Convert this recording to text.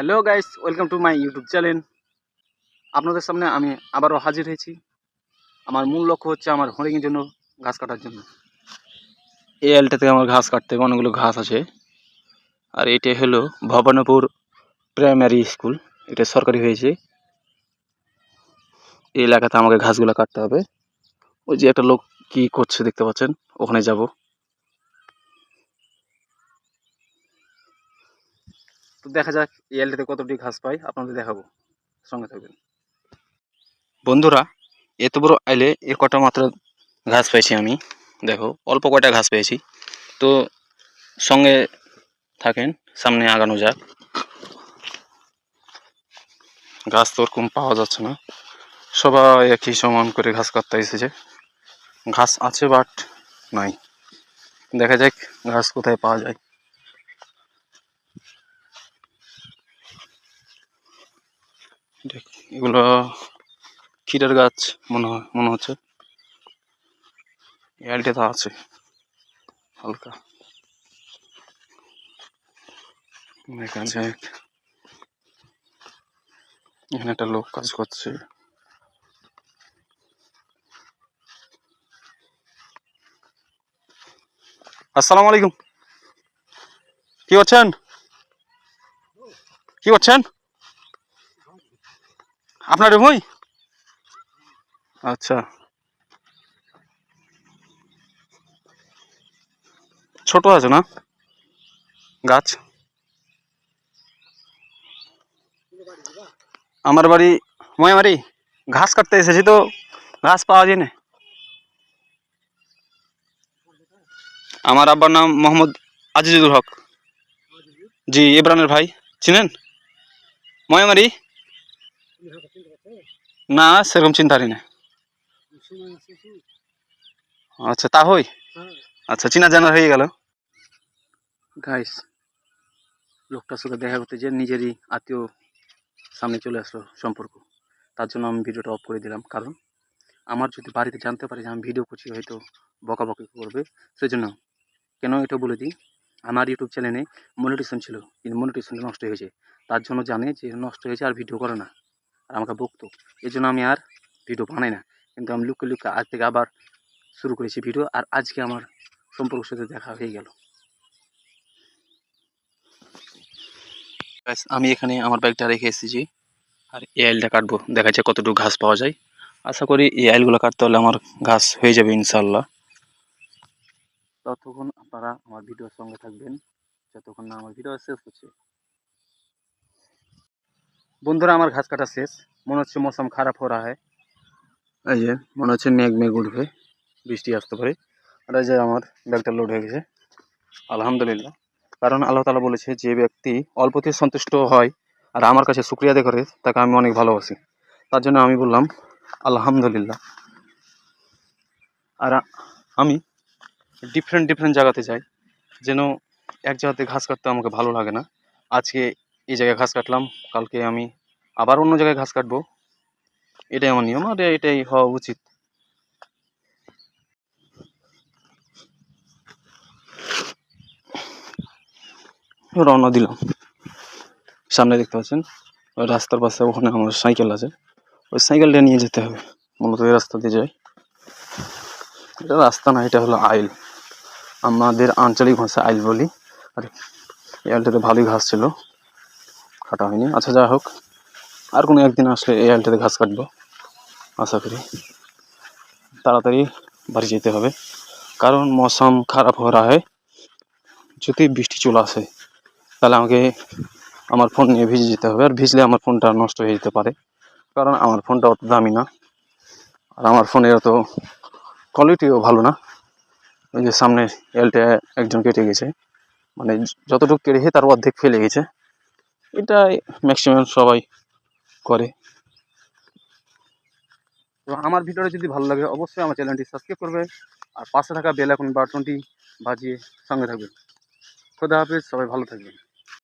Hello guys, welcome to my YouTube channel. আপনাদের সামনে আমি আবারও হাজির হয়েছি। আমার মূল লক্ষ্য হচ্ছে আমার হরিণের জন্য ঘাস কাটার জন্য। এই আলটাতে আমার ঘাস কাটতে হবে, অনেকগুলো ঘাস আছে। আর এটা হলো ভবানীপুর প্রাইমারি স্কুল, এটা সরকারি হয়েছে। এই এলাকাতে আমাকে ঘাসগুলো কাটতে হবে। ওই যে একটা লোক কি করছে দেখতে পাচ্ছেন, ওখানে যাব। তো দেখা যাক এই আলটাতে কতটি ঘাস পাই, আপনাদের দেখাবো, সঙ্গে থাকবেন বন্ধুরা। এত বড় আইলে এ কটা মাত্র ঘাস পেয়েছি আমি, দেখো অল্প কয়টা ঘাস পেয়েছি। তো সঙ্গে থাকেন, সামনে আগানো যাক। ঘাস তো ওরকম পাওয়া যাচ্ছে না, সবাই একই সমান করে ঘাস কাটতে এসেছে। ঘাস আছে বাট নাই, দেখা যাক ঘাস কোথায় পাওয়া যায়। এগুলো ক্ষীরের গাছ মনে হচ্ছে, এলটে তো আছে হালকা। দেখা যাক, এখানে একটা লোক কাজ করছে। আসসালামু আলাইকুম, কি করছেন? কি করছেন আপনার ভুঁই? আচ্ছা, ছোট আছে না গাছ? আমার বাড়ি ময়ামারি, ঘাস কাটতে এসেছি তো ঘাস পাওয়া যায় না। আমার আব্বার নাম মোহাম্মদ আজিজুল হক। জি, ইমরানের ভাই, চিনেন? ময়ামারি না, সেরকম চিন্তা করি না। আচ্ছা, তা হই। আচ্ছা, চিনা জানা হয়ে গেল। গাইস, লোকটার সাথে দেখা করতে যে নিজেরই আত্মীয় সামনে চলে আসলো সম্পর্ক, তার জন্য আমি ভিডিওটা অফ করে দিলাম। কারণ আমার যদি বাড়িতে জানতে পারে যে আমি ভিডিও করছি, হয়তো বকাবকি করবে। সেজন্য কেন এটা বলে দিই, আমার ইউটিউব চ্যানেলে মনিটাইজেশন ছিল, কিন্তু মনিটাইজেশনটা নষ্ট হয়েছে। তার জন্য জানে যে নষ্ট হয়েছে আর ভিডিও করে না, আর আমাকে বকতো। এই জন্য আমি আর ভিডিও বানাই না। কিন্তু আমি লুকে লুকে আজ থেকে আবার শুরু করেছি ভিডিও, আর আজকে আমার সম্পর্কের সাথে দেখা হয়ে গেল। আমি এখানে আমার বাইকটা রেখে এসেছি, আর এই আইলটা কাটবো, দেখা যায় কতটুকু ঘাস পাওয়া যায়। আশা করি এই আইলগুলো কাটতে হলে আমার ঘাস হয়ে যাবে ইনশাল্লাহ। ততক্ষণ আপনারা আমার ভিডিওর সঙ্গে থাকবেন, যতক্ষণ না আমার ভিডিও শেষ হচ্ছে। বন্ধুরা, আমার ঘাস কাটা শেষ। মনে হচ্ছে মৌসুম খারাপ হয়ে রা হয়। এই যে মনে হচ্ছে মেঘ মেঘ উঠবে, বৃষ্টি আসতে পারে। আর এই যে আমার ব্যাগটা লোড হয়ে গেছে, আলহামদুলিল্লাহ। কারণ আল্লাহ তাআলা বলেছে, যে ব্যক্তি অল্পতে সন্তুষ্ট হয় আর আমার কাছে শুকরিয়া আদায় করে, তাকে আমি অনেক ভালোবাসি। তার জন্য আমি বললাম আলহামদুলিল্লাহ। আর আমি ডিফারেন্ট জায়গাতে যাই, যেন এক জায়গাতে ঘাস কাটতে আমাকে ভালো লাগে না। আজকে এই জায়গায় ঘাস কাটলাম, কালকে আমি আবার অন্য জায়গায় ঘাস কাটবো। এটাই আমার নিয়ম, আর এটাই হওয়া উচিত। রওনা দিলাম। সামনে দেখতে পাচ্ছেন ওই রাস্তার পাশে, ওখানে আমার সাইকেল আছে, ওই সাইকেলটা নিয়ে যেতে হবে। মূলত এই রাস্তা দিয়ে যাই। এটা রাস্তা না, এটা হলো আইল, আমাদের আঞ্চলিক ভাষায় আইল বলি। আর এই আইলটাতে ভালোই ঘাস ছিল, কাটা হয়নি। আচ্ছা, যাই হোক, আর কোনো একদিন আসলে এই আইলটাতে ঘাস কাটবো। আশা করি তাড়াতাড়ি বাড়ি যেতে হবে, কারণ মৌসুম খারাপ হয়ে রা হয়। যদি বৃষ্টি চলে আসে তাহলে আমাকে আমার ফোন নিয়ে ভিজে যেতে হবে, আর ভিজলে আমার ফোনটা নষ্ট হয়ে যেতে পারে। কারণ আমার ফোনটা অত দামি না, আর আমার ফোনের অত কোয়ালিটিও ভালো না। ওই যে সামনে এলটা একজন কেটে গেছে, মানে যতটুকু কেটেছে তার অর্ধেক ফেলে গেছে। এটাই ম্যাক্সিমাম সবাই করে। তো আমার ভিডিওটা যদি ভালো লাগে, অবশ্যই আমার চ্যানেলটি সাবস্ক্রাইব করবে, আর পাশে থাকা বেল আইকন বাটনটি বাজিয়ে সঙ্গে থাকবে। খোদা হাফেজ, সবাই ভালো থাকবেন।